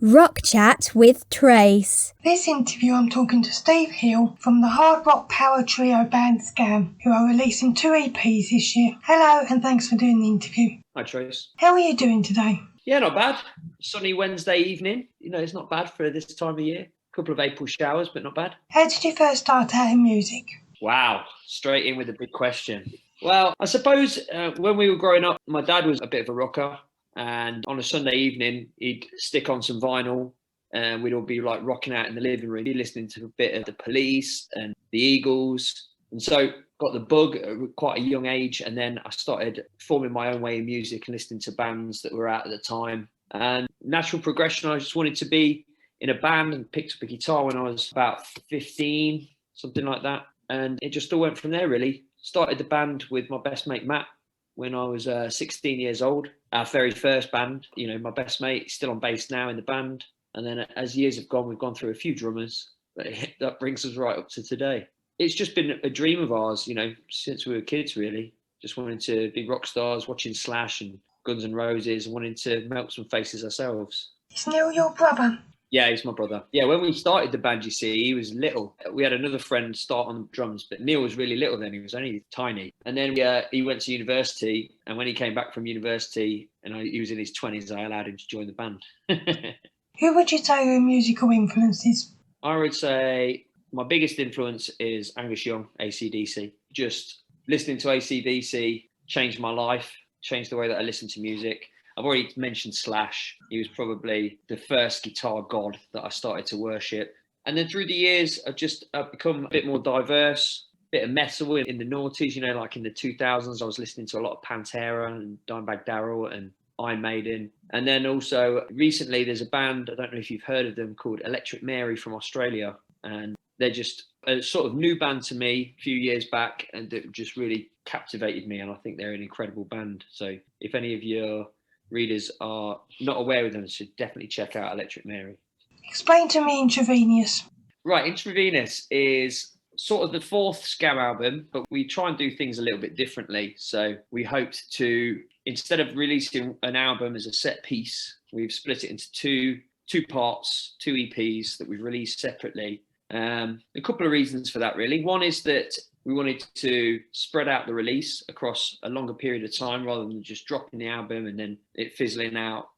Rock Chat with Trace. This interview I'm talking to Steve Hill from the hard rock power trio band Scam, who are releasing 2 EPs this year. Hello and thanks for doing the interview. Hi Trace. How are you doing today? Yeah, not bad. Sunny Wednesday evening. It's not bad for this time of year. A couple of April showers, but not bad. How did you first start out in music? Wow, straight in with a big question. Well, I suppose when we were growing up, my dad was a bit of a rocker. And on a Sunday evening, he'd stick on some vinyl and we'd all be like rocking out in the living room, listening to a bit of the Police and the Eagles. And so got the bug at quite a young age. And then I started forming my own way in music and listening to bands that were out at the time. And natural progression, I just wanted to be in a band and picked up a guitar when I was about 15, something like that. And it just all went from there, really. Started the band with my best mate, Matt, when I was 16 years old. Our very first band, my best mate is still on bass now in the band. And then as years have gone, we've gone through a few drummers, but that brings us right up to today. It's just been a dream of ours, since we were kids, really. Just wanting to be rock stars, watching Slash and Guns N' Roses, and wanting to melt some faces ourselves. Is Neil your brother? Yeah, he's my brother. Yeah, when we started the band, you see, he was little. We had another friend start on drums, but Neil was really little then. He was only tiny. And then he went to university. And when he came back from university and he was in his 20s, I allowed him to join the band. Who would you say are your musical influences? I would say my biggest influence is Angus Young, AC/DC. Just listening to AC/DC changed my life, changed the way that I listen to music. I've already mentioned Slash. He was probably the first guitar god that I started to worship. And then through the years, I've become a bit more diverse, a bit of metal in the noughties, like in the 2000s, I was listening to a lot of Pantera and Dimebag Darrell and Iron Maiden. And then also recently there's a band, I don't know if you've heard of them, called Electric Mary from Australia. And they're just a sort of new band to me a few years back, and it just really captivated me. And I think they're an incredible band. So if any of your readers are not aware of them, should definitely check out Electric Mary. Explain to me Intravenous. Right, Intravenous is sort of the fourth Scam album, but we try and do things a little bit differently. So we hoped to, instead of releasing an album as a set piece, we've split it into two parts, 2 EPs that we've released separately. A couple of reasons for that, really. One is that we wanted to spread out the release across a longer period of time rather than just dropping the album and then it fizzling out,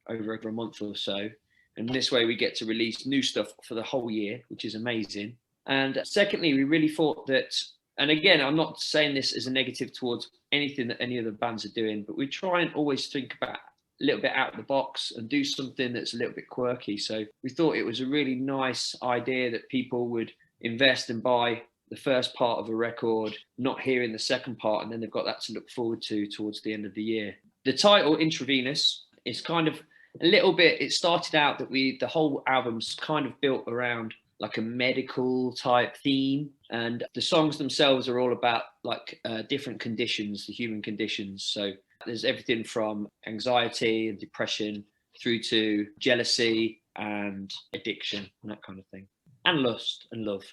over a month or so. And this way we get to release new stuff for the whole year, which is amazing. And secondly, we really thought that, and again, I'm not saying this as a negative towards anything that any of the bands are doing, but we try and always think about a little bit out of the box and do something that's a little bit quirky. So we thought it was a really nice idea that people would invest and buy the first part of a record, not hearing the second part, and then they've got that to look forward to towards the end of the year. The title Intravenous is kind of a little bit, it started out that the whole album's kind of built around like a medical type theme, and the songs themselves are all about like different conditions, the human conditions. So there's everything from anxiety and depression through to jealousy and addiction and that kind of thing. And lust and love,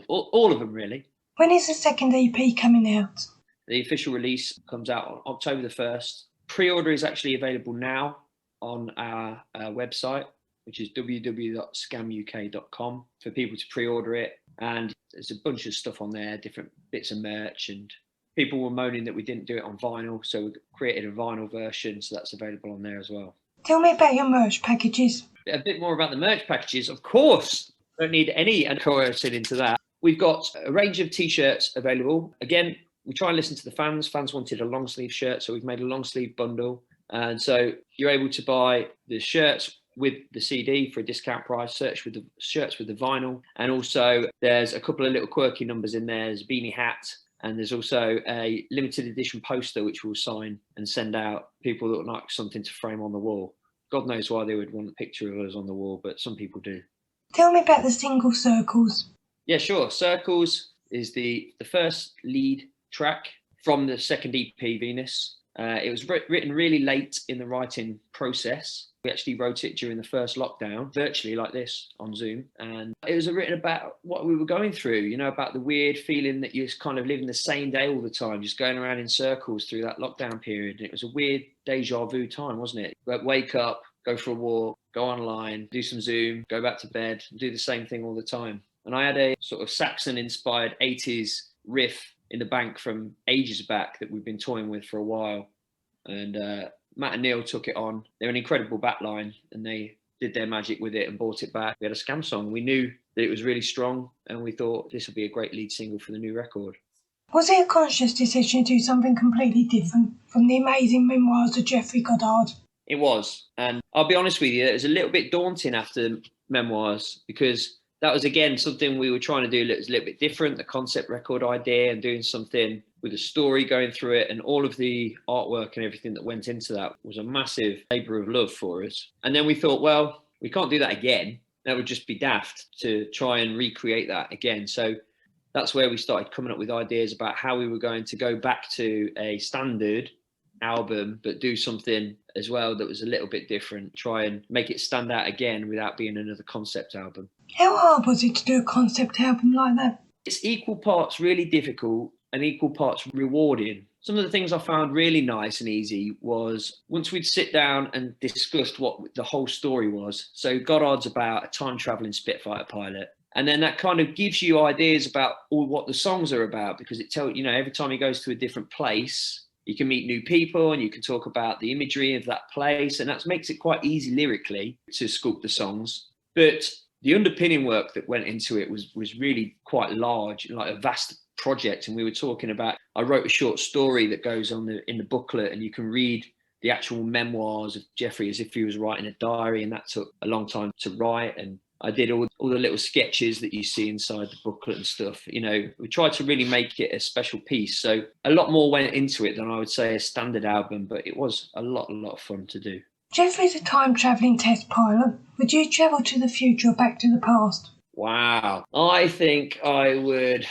all of them really. When is the second EP coming out? The official release comes out on October the 1st. Pre-order is actually available now on our website, which is www.scamuk.com, for people to pre-order it. And there's a bunch of stuff on there, different bits of merch, and people were moaning that we didn't do it on vinyl, so we created a vinyl version, so that's available on there as well. Tell me about your merch packages. A bit more about the merch packages, of course. Don't need any coercion into that. We've got a range of t-shirts available. Again, we try and listen to the fans. Fans wanted a long sleeve shirt, so we've made a long sleeve bundle. And so you're able to buy the shirts with the CD for a discount price, search with the shirts with the vinyl. And also there's a couple of little quirky numbers in there. There's a beanie hat, and there's also a limited edition poster, which we'll sign and send out. People that would like something to frame on the wall. God knows why they would want a picture of us on the wall, but some people do. Tell me about the single Circles. Yeah, sure. Circles is the first lead track from the second EP, Venus. It was written really late in the writing process. We actually wrote it during the first lockdown, virtually like this on Zoom. And it was written about what we were going through, about the weird feeling that you're kind of living the same day all the time, just going around in circles through that lockdown period. And it was a weird deja vu time, wasn't it? Wake up, go for a walk, go online, do some Zoom, go back to bed, do the same thing all the time. And I had a sort of Saxon-inspired 80s riff in the bank from ages back that we've been toying with for a while. And Matt and Neil took it on. They're an incredible backline, and they did their magic with it and brought it back. We had a Scam song. We knew that it was really strong, and we thought this would be a great lead single for the new record. Was it a conscious decision to do something completely different from the amazing memoirs of Jeffrey Goddard? It was. And I'll be honest with you, it was a little bit daunting after Memoirs, because that was, again, something we were trying to do that was a little bit different, the concept record idea, and doing something with a story going through it, and all of the artwork and everything that went into that was a massive labour of love for us. And then we thought, well, we can't do that again. That would just be daft to try and recreate that again. So that's where we started coming up with ideas about how we were going to go back to a standard album, but do something as well that was a little bit different, try and make it stand out again without being another concept album. How hard was it to do a concept album like that? It's equal parts really difficult and equal parts rewarding. Some of the things I found really nice and easy was once we'd sit down and discussed what the whole story was. So Goddard's about a time-traveling Spitfire pilot. And then that kind of gives you ideas about all what the songs are about, because it tells, every time he goes to a different place, you can meet new people and you can talk about the imagery of that place. And that makes it quite easy lyrically to sculpt the songs. But the underpinning work that went into it was really quite large, like a vast project. And we were talking about, I wrote a short story that goes on in the booklet, and you can read the actual memoirs of Jeffrey as if he was writing a diary. And that took a long time to write. And I did all the little sketches that you see inside the booklet and stuff. We tried to really make it a special piece. So a lot more went into it than I would say a standard album, but it was a lot of fun to do. Jeffrey's a time-travelling test pilot. Would you travel to the future or back to the past? Wow. I think I would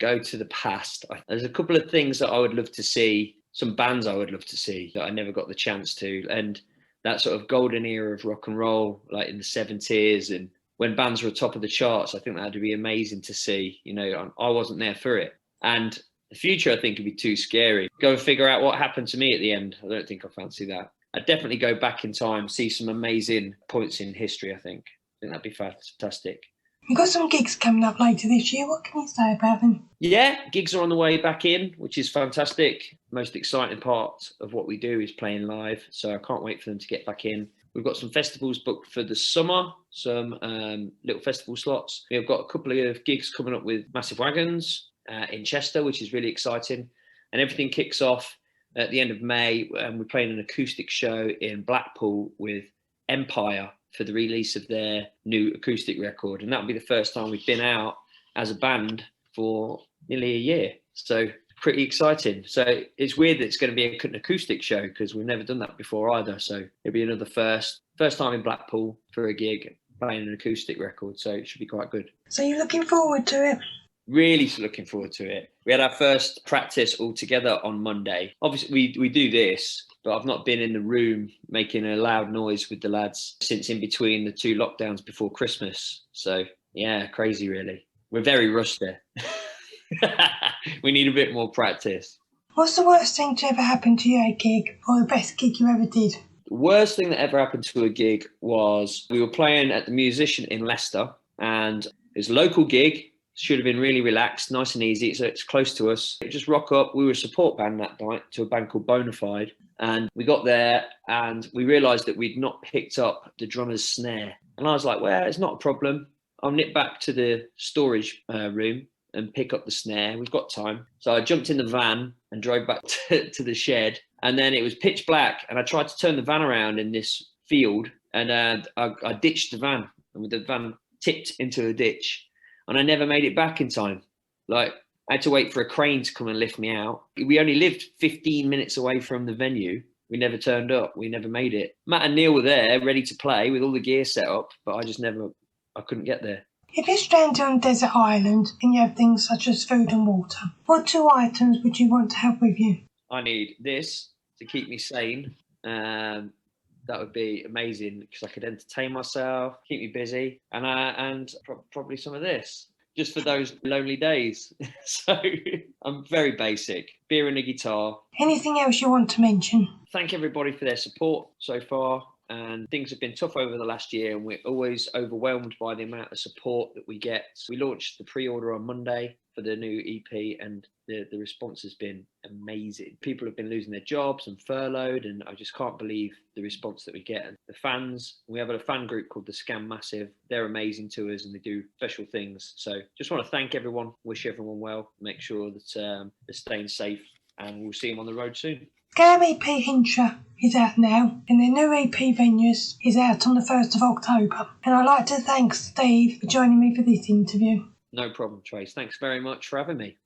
go to the past. There's a couple of things that I would love to see, some bands I would love to see that I never got the chance to. And that sort of golden era of rock and roll, like in the 70s, and when bands were top of the charts, I think that would be amazing to see. I wasn't there for it. And the future, I think, would be too scary. Go and figure out what happened to me at the end. I don't think I fancy that. I'd definitely go back in time, see some amazing points in history, I think. That'd be fantastic. You've got some gigs coming up later this year. What can you say about them? Yeah, gigs are on the way back in, which is fantastic. Most exciting part of what we do is playing live. So I can't wait for them to get back in. We've got some festivals booked for the summer, some little festival slots. We've got a couple of gigs coming up with Massive Wagons in Chester, which is really exciting. And everything kicks off at the end of May. We're playing an acoustic show in Blackpool with Empire for the release of their new acoustic record. And that'll be the first time we've been out as a band for nearly a year. So pretty exciting. So it's weird that it's going to be an acoustic show because we've never done that before either. So it'll be another first time in Blackpool for a gig playing an acoustic record. So it should be quite good. So you're looking forward to it? Really looking forward to it. We had our first practice all together on Monday. Obviously we do this, but I've not been in the room making a loud noise with the lads since in between the two lockdowns before Christmas. So yeah, crazy really. We're very rusty. We need a bit more practice. What's the worst thing to ever happen to you at a gig, or the best gig you ever did? The worst thing that ever happened to a gig was we were playing at the Musician in Leicester, and it's a local gig. Should have been really relaxed, nice and easy. So it's close to us. Just rock up. We were a support band that night to a band called Bonafide. And we got there and we realised that we'd not picked up the drummer's snare. And I was like, well, it's not a problem. I'll nip back to the storage room and pick up the snare. We've got time. So I jumped in the van and drove back to the shed. And then it was pitch black. And I tried to turn the van around in this field. And I ditched the van. And the van tipped into a ditch. And I never made it back in time. Like, I had to wait for a crane to come and lift me out. We only lived 15 minutes away from the venue. We never turned up. We never made it. Matt and Neil were there, ready to play with all the gear set up, but I couldn't get there. If you're stranded on a desert island and you have things such as food and water, what 2 items would you want to have with you? I need this to keep me sane. That would be amazing because I could entertain myself, keep me busy, and probably some of this just for those lonely days. So I'm very basic. Beer and a guitar. Anything else you want to mention? Thank everybody for their support so far. and things have been tough over the last year, and we're always overwhelmed by the amount of support that we get. So we launched the pre-order on Monday for the new EP, and the response has been amazing. People have been losing their jobs and furloughed, and I just can't believe the response that we get. And the fans, we have a fan group called the Scam Massive. They're amazing to us, and they do special things. So just want to thank everyone, wish everyone well, make sure that they're staying safe, and we'll see them on the road soon. Scam EP Hintra is out now, and their new EP Venues is out on the 1st of October. And I'd like to thank Steve for joining me for this interview. No problem, Trace. Thanks very much for having me.